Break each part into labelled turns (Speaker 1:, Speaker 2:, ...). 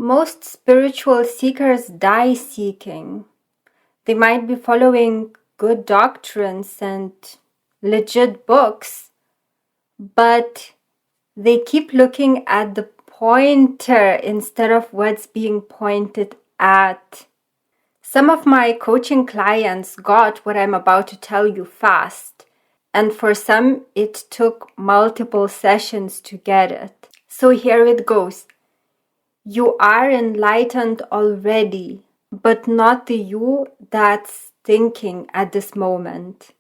Speaker 1: Most spiritual seekers die seeking. They might be following good doctrines and legit books, but they keep looking at the pointer instead of what's being pointed at. Some of my coaching clients got what I'm about to tell you fast, and for some it took multiple sessions to get it. So here it goes. You are enlightened already, but not the you that's thinking at this moment.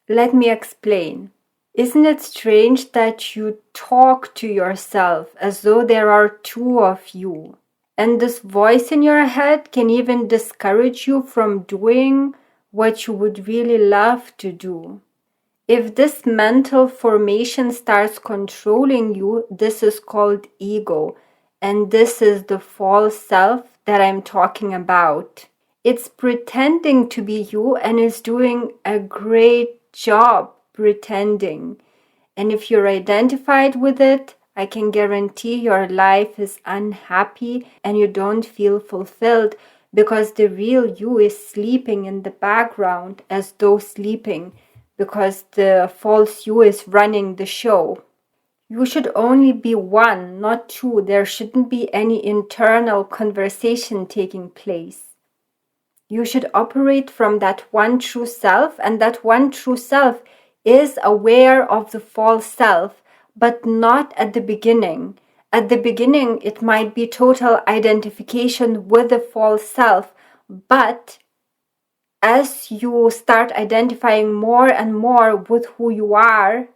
Speaker 1: Let me explain. Isn't it strange that you talk to yourself as though there are two of you? And this voice in your head can even discourage you from doing what you would really love to do. If this mental formation starts controlling you, this is called ego. And this is the false self that I'm talking about. It's pretending to be you and is doing a great job pretending. And if you're identified with it, I can guarantee your life is unhappy and you don't feel fulfilled because the real you is sleeping in the background as though sleeping because the false you is running the show. You should only be one, not two. There shouldn't be any internal conversation taking place. You should operate from that one true self, and that one true self is aware of the false self, but not at the beginning. At the beginning, it might be total identification with the false self, but as you start identifying more and more with who you are,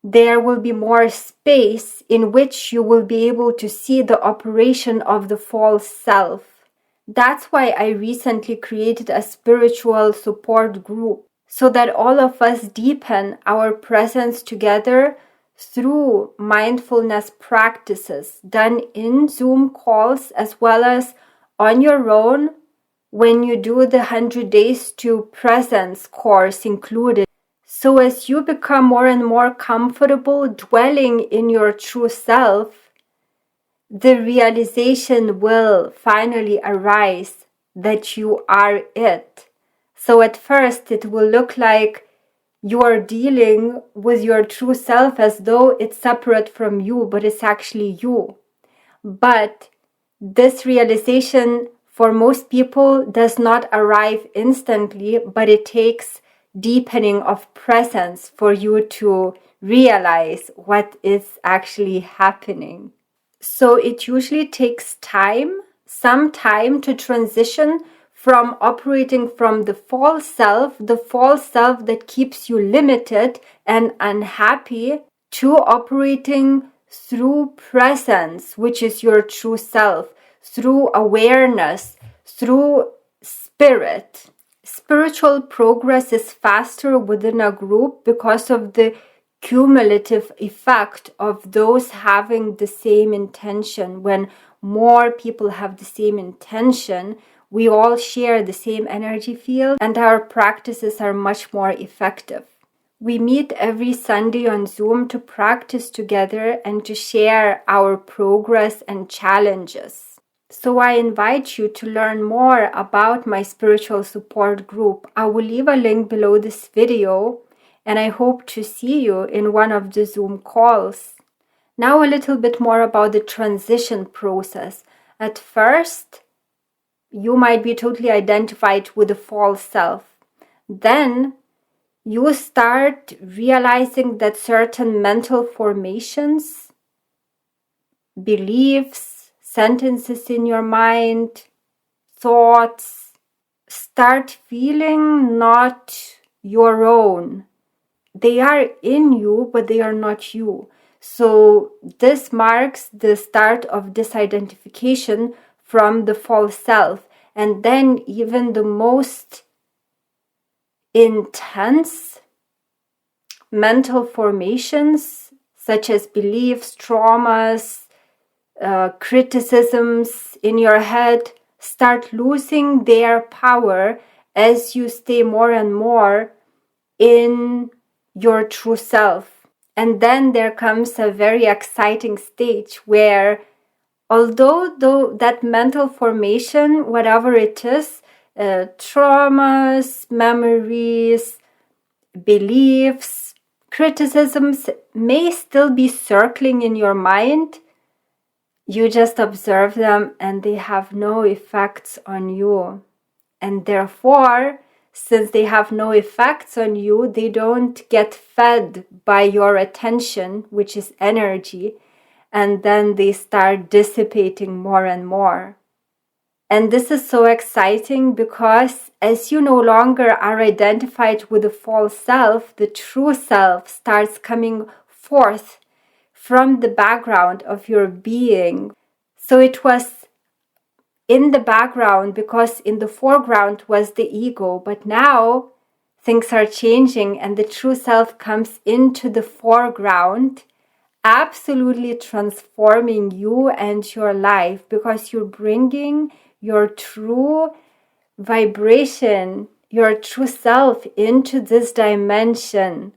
Speaker 1: there will be more space in which you will be able to see the operation of the false self. That's why I recently created a spiritual support group so that all of us deepen our presence together through mindfulness practices done in Zoom calls as well as on your own when you do the 100 Days to Presence course included. So as you become more and more comfortable dwelling in your true self, the realization will finally arise that you are it. So at first it will look like you are dealing with your true self as though it's separate from you, but it's actually you. But this realization for most people does not arrive instantly, but it takes deepening of presence for you to realize what is actually happening. So it usually takes time, some time to transition from operating from the false self that keeps you limited and unhappy, to operating through presence, which is your true self, through awareness, through spirit. Spiritual progress is faster within a group because of the cumulative effect of those having the same intention. When more people have the same intention, we all share the same energy field and our practices are much more effective. We meet every Sunday on Zoom to practice together and to share our progress and challenges. So I invite you to learn more about my spiritual support group. I will leave a link below this video, and I hope to see you in one of the Zoom calls. Now a little bit more about the transition process. At first, you might be totally identified with the false self. Then you start realizing that certain mental formations, beliefs, sentences in your mind, thoughts start feeling not your own. They are in you, but they are not you. So this marks the start of disidentification from the false self. And then even the most intense mental formations, such as beliefs, traumas, criticisms in your head, start losing their power as you stay more and more in your true self. And then there comes a very exciting stage where although though that mental formation, whatever it is, traumas, memories, beliefs, criticisms may still be circling in your mind, you just observe them and they have no effects on you. And therefore, since they have no effects on you, they don't get fed by your attention, which is energy, and then they start dissipating more and more. And this is so exciting because as you no longer are identified with the false self, the true self starts coming forth from the background of your being. So it was in the background because in the foreground was the ego, but now things are changing and the true self comes into the foreground, absolutely transforming you and your life because you're bringing your true vibration, your true self into this dimension.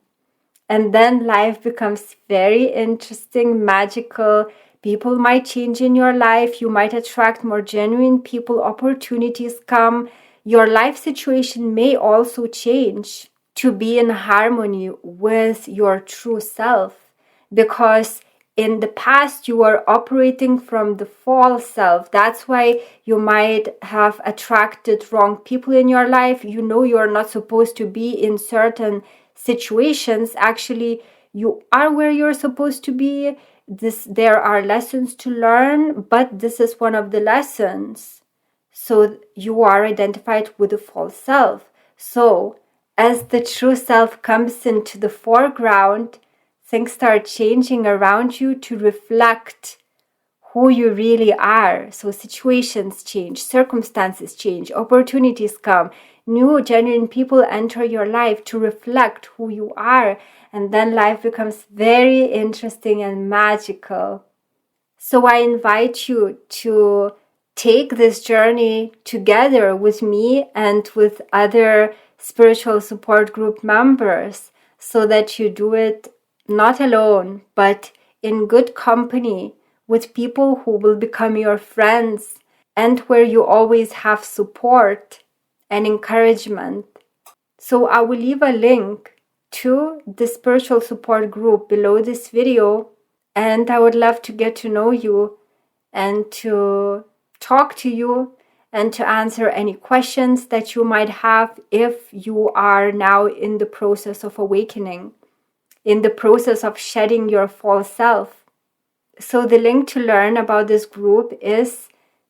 Speaker 1: And then life becomes very interesting, magical. People might change in your life. You might attract more genuine people. Opportunities come. Your life situation may also change to be in harmony with your true self. Because in the past, you were operating from the false self. That's why you might have attracted wrong people in your life. You know you're not supposed to be in certain situations. Actually, you are where you're supposed to be. There are lessons to learn, but this is one of the lessons. So you are identified with the false self. So as the true self comes into the foreground, things start changing around you to reflect who you really are. So situations change, circumstances change, opportunities come, new genuine people enter your life to reflect who you are, and then life becomes very interesting and magical. So I invite you to take this journey together with me and with other spiritual support group members so that you do it not alone, but in good company with people who will become your friends and where you always have support and encouragement. So I will leave a link to the spiritual support group below this video, and I would love to get to know you and to talk to you and to answer any questions that you might have if you are now in the process of awakening, in the process of shedding your false self. So the link to learn about this group is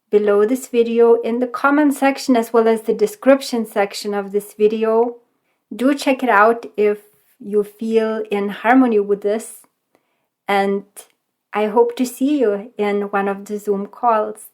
Speaker 1: below this video in the comment section as well as the description section of this video. Do check it out if you feel in harmony with this, and I hope to see you in one of the Zoom calls.